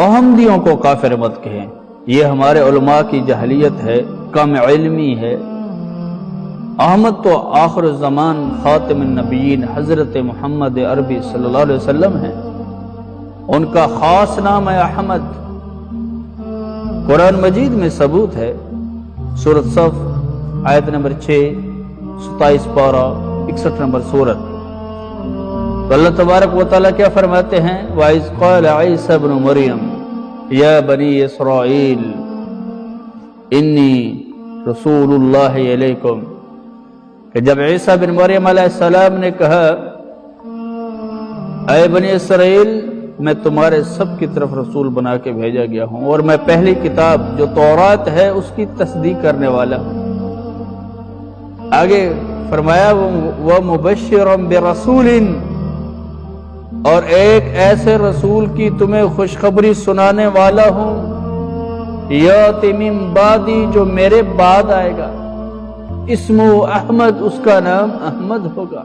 احمدیوں کو کافر مت کہیں، یہ ہمارے علماء کی جہلیت ہے، کم علمی ہے۔ احمد تو آخر الزمان خاتم النبیین حضرت محمد عربی صلی اللہ علیہ وسلم ہیں، ان کا خاص نام ہے احمد۔ قرآن مجید میں ثبوت ہے، سورۃ صف آیت نمبر 6، 27 پارہ 61 نمبر سورت۔ تو اللہ تبارک و تعالیٰ کیا فرماتے ہیں؟ وَإِذْ قَالَ عِيسَى ابْنُ مَرْيَمَ يَا بَنِي إِسْرَائِيلَ إِنِّي رَسُولُ اللَّهِ إِلَيْكُمْ، کہ جب عیسیٰ بن مریم علیہ السلام نے کہا اے بنی اسرائیل میں تمہارے سب کی طرف رسول بنا کے بھیجا گیا ہوں، اور میں پہلی کتاب جو تورات ہے اس کی تصدیق کرنے والا ہوں۔ آگے فرمایا وَمُبَشِّرًا بِرَسُولٍ، اور ایک ایسے رسول کی تمہیں خوشخبری سنانے والا ہوں یَأْتِي مِن بَعْدِی، جو میرے بعد آئے گا، اسمہ احمد، اس کا نام احمد ہوگا۔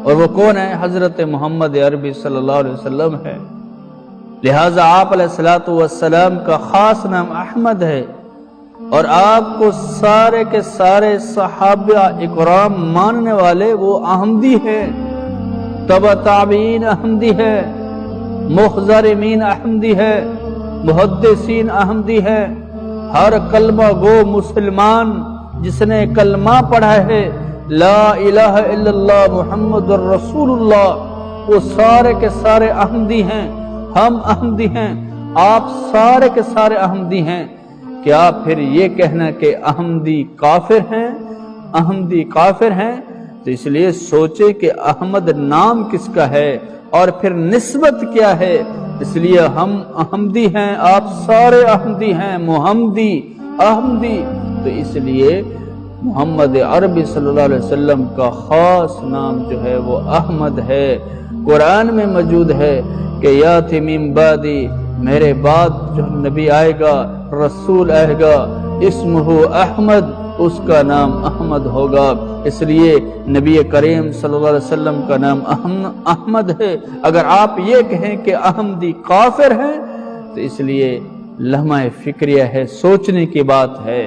اور وہ کون ہے؟ حضرت محمد عربی صلی اللہ علیہ وسلم ہے۔ لہٰذا آپ علیہ السلام کا خاص نام احمد ہے، اور آپ کو سارے کے سارے صحابہ اکرام ماننے والے وہ احمدی ہیں، تبع تابعین احمدی ہے، محترمین احمدی ہے، محدثین احمدی ہے۔ ہر کلمہ گو مسلمان جس نے کلمہ پڑھا ہے لا الہ الا اللہ محمد الرسول اللہ، وہ سارے کے سارے احمدی ہیں، ہم احمدی ہیں، آپ سارے کے سارے احمدی ہیں۔ کیا پھر یہ کہنا کہ احمدی کافر ہیں؟ احمدی کافر ہیں تو اس لیے سوچے کہ احمد نام کس کا ہے اور پھر نسبت کیا ہے۔ اس لیے ہم احمدی ہیں، آپ سارے احمدی ہیں، محمدی احمدی۔ تو اس لیے محمد عربی صلی اللہ علیہ وسلم کا خاص نام جو ہے وہ احمد ہے۔ قرآن میں موجود ہے کہ یاتی من بعدی، میرے بعد جو نبی آئے گا، رسول آئے گا، اسمہ احمد، اس کا نام احمد ہوگا۔ اس لیے نبی کریم صلی اللہ علیہ وسلم کا نام احمد ہے۔ اگر آپ یہ کہیں کہ احمدی کافر ہیں تو اس لیے لمحہ فکریہ ہے، سوچنے کی بات ہے۔